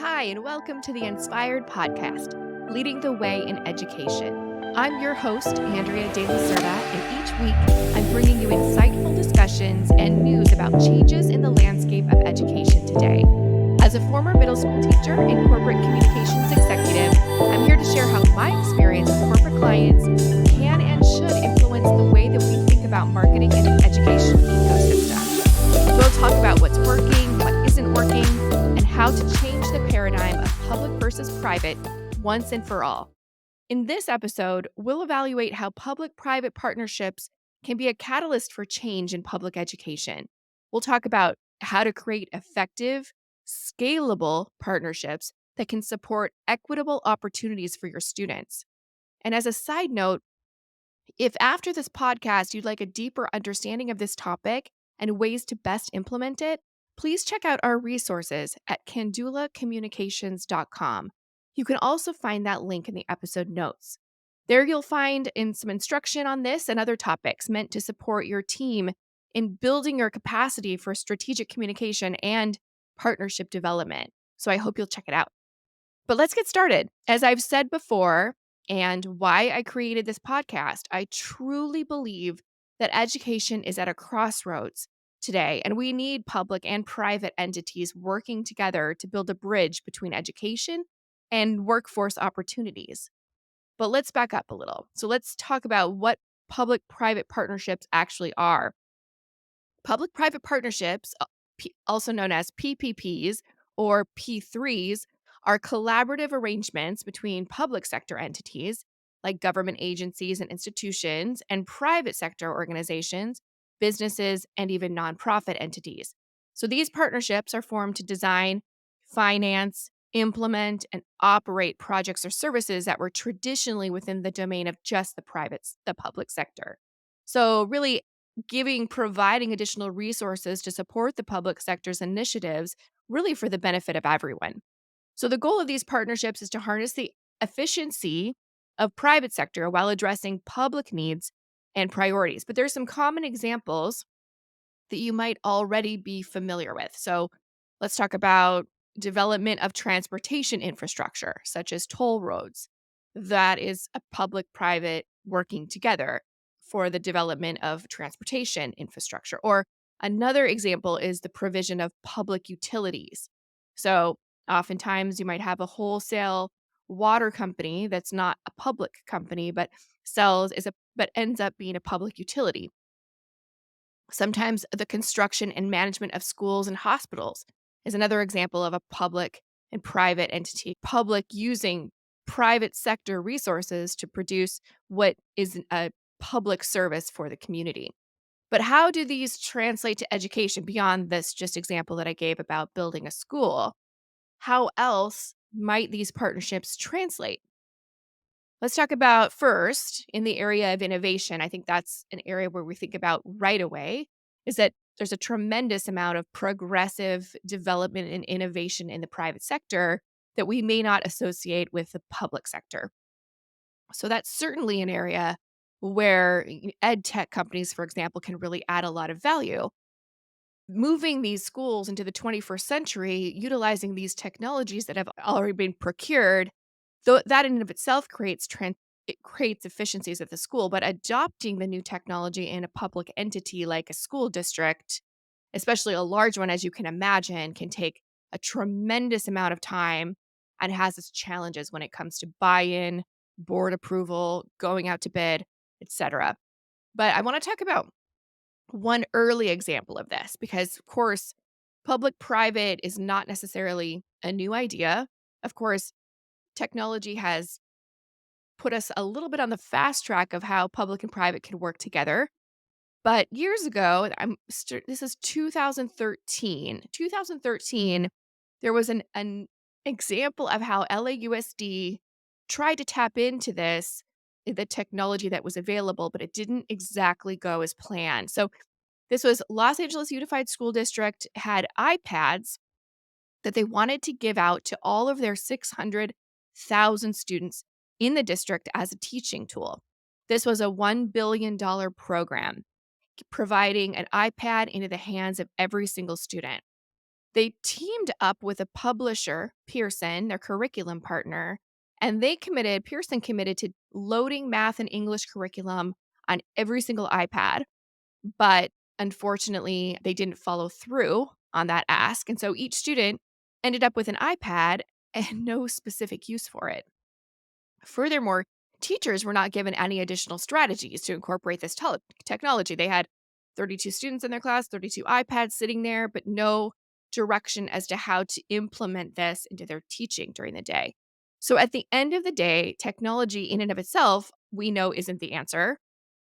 Hi, and welcome to the Inspired Podcast, Leading the Way in Education. I'm your host, Andrea De La Cerda, and each week I'm bringing you insightful discussions and news about changes in the landscape of education today. As a former middle school teacher and corporate communications executive, I'm here to share how my experience with corporate clients can and should influence the way that we think about marketing in an educational ecosystem. We'll talk about what's working, what isn't working, and how to change the paradigm of public versus private once and for all. In this episode, we'll evaluate how public-private partnerships can be a catalyst for change in public education. We'll talk about how to create effective, scalable partnerships that can support equitable opportunities for your students. And as a side note, if after this podcast you'd like a deeper understanding of this topic and ways to best implement it, please check out our resources at kandulacommunications.com. You can also find that link in the episode notes. There you'll find some instruction on this and other topics meant to support your team in building your capacity for strategic communication and partnership development. So I hope you'll check it out. But let's get started. As I've said before, and why I created this podcast, I truly believe that education is at a crossroads today, and we need public and private entities working together to build a bridge between education and workforce opportunities. But let's back up a little. So let's talk about what public-private partnerships actually are. Public-private partnerships, also known as PPPs or P3s, are collaborative arrangements between public sector entities like government agencies and institutions and private sector organizations, businesses, and even nonprofit entities. So these partnerships are formed to design, finance, implement, and operate projects or services that were traditionally within the domain of just the public sector. So really providing additional resources to support the public sector's initiatives, really for the benefit of everyone. So the goal of these partnerships is to harness the efficiency of private sector while addressing public needs and priorities. But there's some common examples that you might already be familiar with. So let's talk about development of transportation infrastructure, such as toll roads. That is a public-private working together for the development of transportation infrastructure. Or another example is the provision of public utilities. So oftentimes you might have a wholesale water company that's not a public company, but ends up being a public utility. Sometimes the construction and management of schools and hospitals is another example of a public and private entity. Public using private sector resources to produce what is a public service for the community. But how do these translate to education beyond this just example that I gave about building a school? How else might these partnerships translate? Let's talk about first in the area of innovation. I think that's an area where we think about right away is that there's a tremendous amount of progressive development and innovation in the private sector that we may not associate with the public sector. So that's certainly an ed tech companies, for example, can really add a lot of value. Moving these schools into the 21st century, utilizing these technologies that have already been procured, though that in and of itself it creates efficiencies at the school, but adopting the new technology in a public entity like a school district, especially a large one, as you can imagine, can take a tremendous amount of time and has its challenges when it comes to buy-in, board approval, going out to bid, etc. But I want to talk about one early example of this because, of course, public-private is not necessarily a new idea. Of course, technology has put us a little bit on the fast track of how public and private can work together. But years ago, this is 2013. 2013, there was an example of how LAUSD tried to tap into the technology that was available, but it didn't exactly go as planned. So this was Los Angeles Unified School District had iPads that they wanted to give out to all of their 600,000 students in the district as a teaching tool. This was a $1 billion program providing an iPad into the hands of every single student. They teamed up with a publisher, Pearson, their curriculum partner, and Pearson committed to loading math and English curriculum on every single iPad. But unfortunately, they didn't follow through on that ask. And so each student ended up with an iPad and no specific use for it. Furthermore, teachers were not given any additional strategies to incorporate this technology. They had 32 students in their class, 32 iPads sitting there, but no direction as to how to implement this into their teaching during the day. So at the end of the day, technology in and of itself, we know isn't the answer,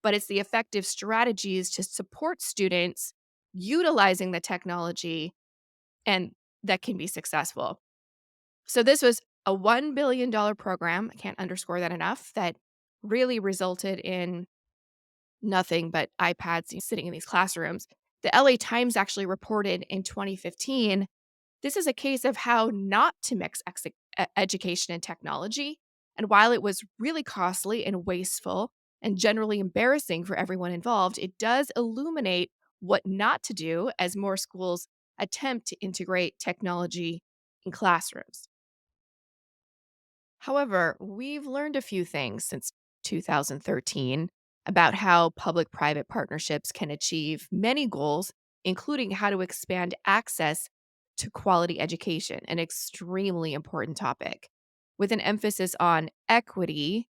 but it's the effective strategies to support students utilizing the technology and that can be successful. So this was a $1 billion program. I can't underscore that enough. That really resulted in nothing but iPads sitting in these classrooms. The LA Times actually reported in 2015 this is a case of how not to mix education and technology. And while it was really costly and wasteful and generally embarrassing for everyone involved, it does illuminate what not to do as more schools attempt to integrate technology in classrooms. However, we've learned a few things since 2013 about how public private partnerships can achieve many goals, including how to expand access to quality education, an extremely important topic. With an emphasis on equity,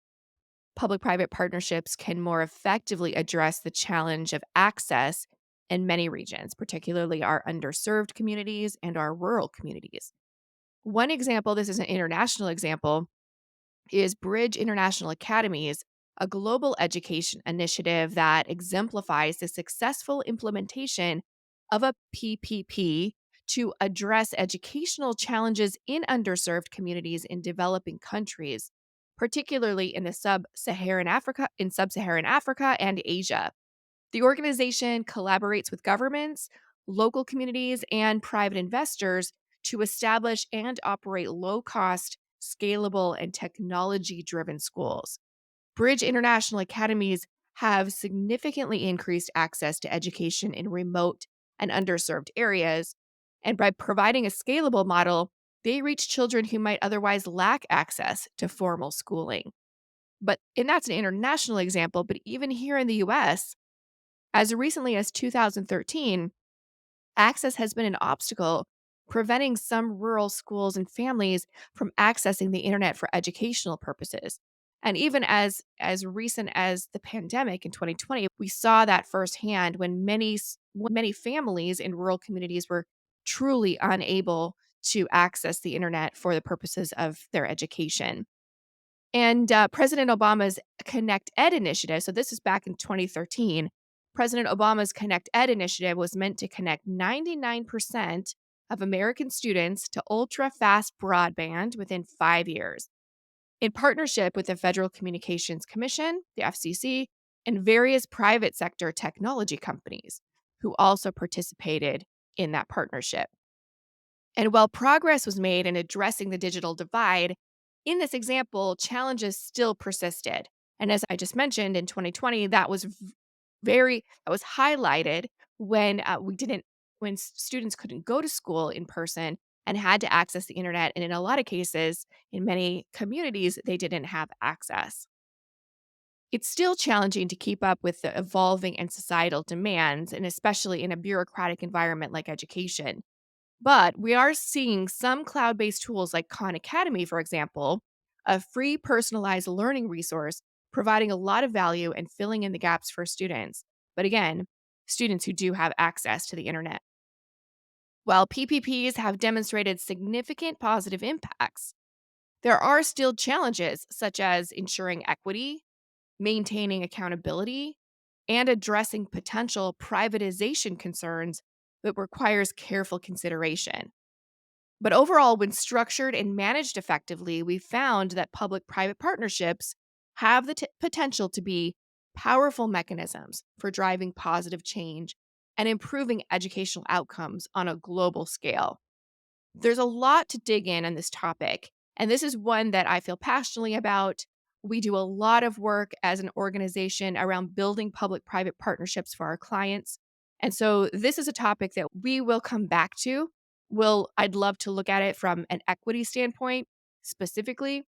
public private partnerships can more effectively address the challenge of access in many regions, particularly our underserved communities and our rural communities. One example, this is an international example, is Bridge International Academies, a global education initiative that exemplifies the successful implementation of a PPP to address educational challenges in underserved communities in developing countries, particularly in sub-Saharan Africa and Asia. The organization collaborates with governments, local communities, and private investors to establish and operate low cost, scalable, and technology driven schools. Bridge International Academies have significantly increased access to education in remote and underserved areas. And by providing a scalable model, they reach children who might otherwise lack access to formal schooling. And that's an international example, but even here in the US, as recently as 2013, access has been an obstacle preventing some rural schools and families from accessing the internet for educational purposes. And even as recent as the pandemic in 2020, we saw that firsthand when many families in rural communities were truly unable to access the internet for the purposes of their education. And President Obama's Connect Ed initiative, so this is back in 2013, President Obama's Connect Ed initiative was meant to connect 99% of American students to ultra fast broadband within 5 years. In partnership with the Federal Communications Commission, the FCC, and various private sector technology companies who also participated in that partnership. And while progress was made in addressing the digital divide, in this example, challenges still persisted. And as I just mentioned, in 2020, that was highlighted when students couldn't go to school in person and had to access the internet. And in a lot of cases, in many communities, they didn't have access. It's still challenging to keep up with the evolving and societal demands, and especially in a bureaucratic environment like education. But we are seeing some cloud based tools like Khan Academy, for example, a free personalized learning resource, providing a lot of value and filling in the gaps for students. But again, students who do have access to the internet. While PPPs have demonstrated significant positive impacts, there are still challenges such as ensuring equity, maintaining accountability, and addressing potential privatization concerns that requires careful consideration. But overall, when structured and managed effectively, we found that public private partnerships have the potential to be powerful mechanisms for driving positive change and improving educational outcomes on a global scale. There's a lot to dig in on this topic, and this is one that I feel passionately about. We do a lot of work as an organization around building public private partnerships for our clients. And so, this is a topic that we will come back to I'd love to look at it from an equity standpoint, specifically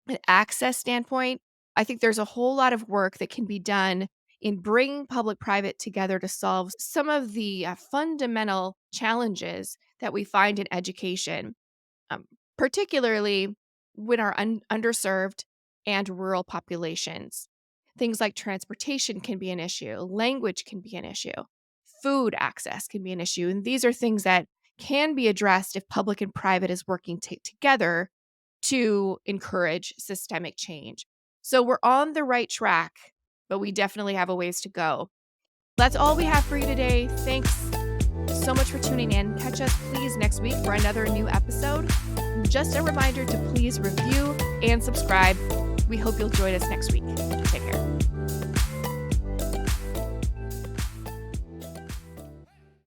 an access standpoint. I think there's a whole lot of work that can be done in bringing public-private together to solve some of the fundamental challenges that we find in education, um, particularly when our underserved and rural populations. Things like transportation can be an issue, language can be an issue, food access can be an issue. And these are things that can be addressed if public and private is working together to encourage systemic change. So we're on the right track, but we definitely have a ways to go. That's all we have for you today. Thanks so much for tuning in. Catch us, please, next week for another new episode. Just a reminder to please review and subscribe. We hope you'll join us next week. Take care.